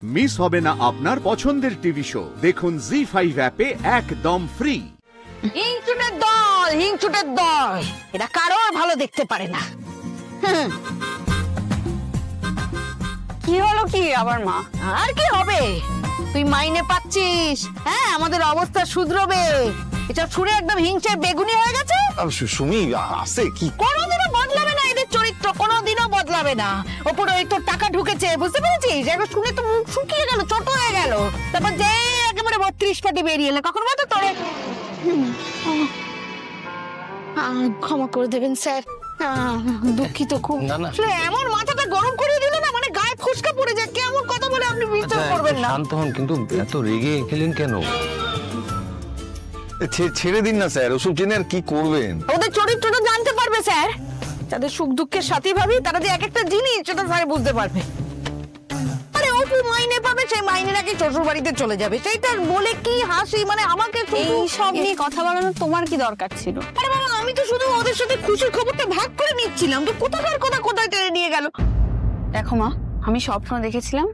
Miss হবে না আপনার পছন্দের টিভি শো। দেখুন জি5 অ্যাপে একদম ফ্রি। হিংচুটের দল এটা কারোর ভালো দেখতে পারে না। কি হলো কি আবার মা? আর কি হবে, তুই মাইনে পাচ্ছিস, হ্যাঁ আমাদের অবস্থা শুধরবে, এটা শুনে একদম হিংসে বেগুনি হয়ে গেছে। সুমি আছে কি? কোনোদিনও বদলাবে না এদের চরিত্র, কোনোদিনও বদলাবে না। ওপরে ওই তোর টাকা ঢুকেছে, বুঝতে পেরেছিস? একবার শুনে তো মুখ শুকিয়ে গেল, ছোট হয়ে গেল। তারপর যে একেবারে 32 পাটি বেরিয়ে এলো, কখন বলতো তোরে ক্ষমা করে দেবেন স্যার, দুঃখিত খুব। এমন মাথাটা গরম করে দিল না, মানে গায়ে ফুসকা পড়ে যায়। কেমন কথা বলে আপনি বিশ্বাস করবেন না। শান্ত হন, কিন্তু এত রেগে গেলেন কেন? ছেড়ে দিন না স্যার, ওসব জেনে আর কি করবেন? ওদের চরিত্রটা জানতে পারবে স্যার, যাদের সুখ দুঃখের সাথী ভাবি তারা যে এক একটা জিনিস সেটা স্যার বুঝতে পারবে। আরে অপু মাইনে পাবে, সেই মাইনে নাকি শ্বশুর বাড়িতে চলে যাবে, সেইটা বলে কি হাসি। মানে আমাকে এই সব নিয়ে কথা বলানোর তোমার কি দরকার ছিল? আরে বাবা, আমি তো শুধু ওদের সাথে খুশির খবরটা ভাগ করে নিচ্ছিলাম, তো কোথাকার কথা কোথায় টেনে নিয়ে গেল। দেখো মা, আমি স্বপ্ন দেখেছিলাম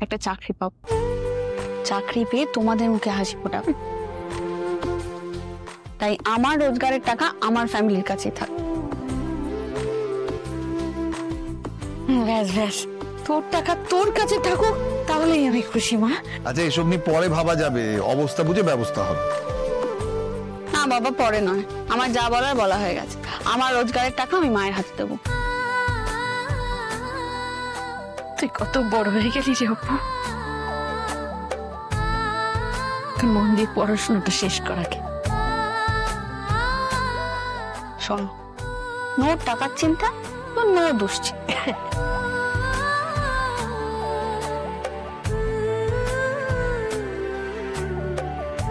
একটা চাকরি পাবো, চাকরি পেয়ে তোমাদের মুখে হাসি ফোটাবো। তাই আমার রোজগারের টাকা আমার ফ্যামিলির কাছেই থাক। ব্যাস ব্যাস, তোর টাকা তোর কাছে থাকুক, তাহলেই আমি খুশি মা। আচ্ছা, এসব নিয়ে পরে ভাবা যাবে, অবস্থা বুঝে ব্যবস্থা হবে। না বাবা, পরে নয়, আমার যা বলার বলা হয়ে গেছে। আমার রোজগারের টাকা আমি মায়ের হাতে দেবো। তুই কত বড় হয়ে গেলি রে অপু, মন দিয়ে পড়াশোনাটা শেষ করাকে। শোনো, নো টাকার চিন্তা, নো দুশ্চিন্তা।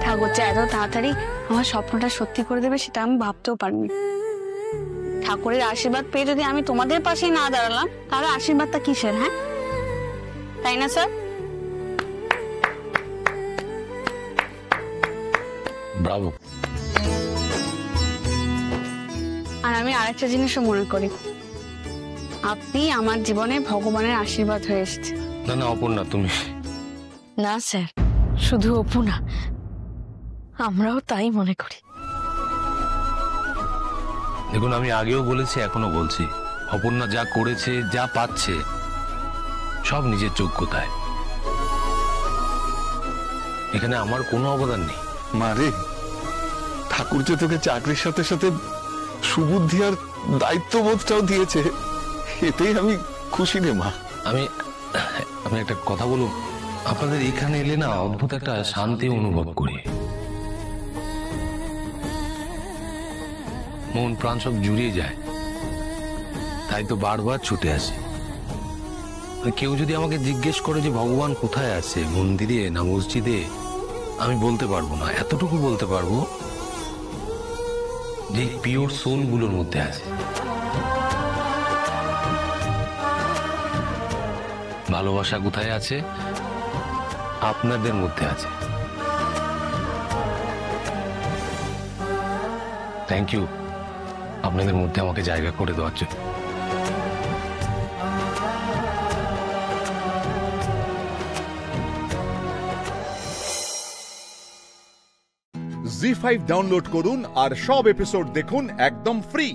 ঠাকুর এত তাড়াতাড়ি আমার স্বপ্নটা সত্যি করে দেবে সেটা আমি ভাবতেও পারিনি। ঠাকুরের আশীর্বাদ পেয়ে যদি আমি তোমাদের পাশেই না দাঁড়ালাম, তাহলে আশীর্বাদটা কিসের? হ্যাঁ, তাই না স্যার? ব্রাভো। আর আমি আরেকটা জিনিসও মনে করি, আপনি আমার জীবনে ভগবানের আশীর্বাদ হয়ে এসেছে। না না অপর্ণা, তুমি না স্যার, শুধু অপু না, আমরাও তাই মনে করি। দেখুন, আমি আগেও বলেছি, এখনো বলছি, অপর্ণা যা করেছে, যা পাচ্ছে, সব নিজের যোগ্যতায়। এখানে আমার কোনো অবদান নেই। মারে, ঠাকুর যে তোকে চাকরির সাথে সাথে সুবুদ্ধি আর দায়িত্ববোধটাও দিয়েছে, এতেই আমি খুশি রে মা। আমি একটা কথা বলবো, আপনাদের এখানে এলে না অদ্ভুত একটা শান্তি অনুভব করি, মন প্রাণ সব জুড়িয়ে যায়, তাই তো বারবার ছুটে আসি। কেউ যদি আমাকে জিজ্ঞেস করে যে ভগবান কোথায় আছে, মন্দিরে না মসজিদে, আমি বলতে পারবো না। এতটুকু বলতে পারবো যে পিওর সোল গুলোর মধ্যে আছে। ভালোবাসা কোথায় আছে? আপনাদের মধ্যে আছে। থ্যাংক ইউ আপনাদের মধ্যে আমাকে জায়গা করে দেওয়ার জন্য। জি5 ডাউনলোড করুন আর সব এপিসোড দেখুন একদম ফ্রি।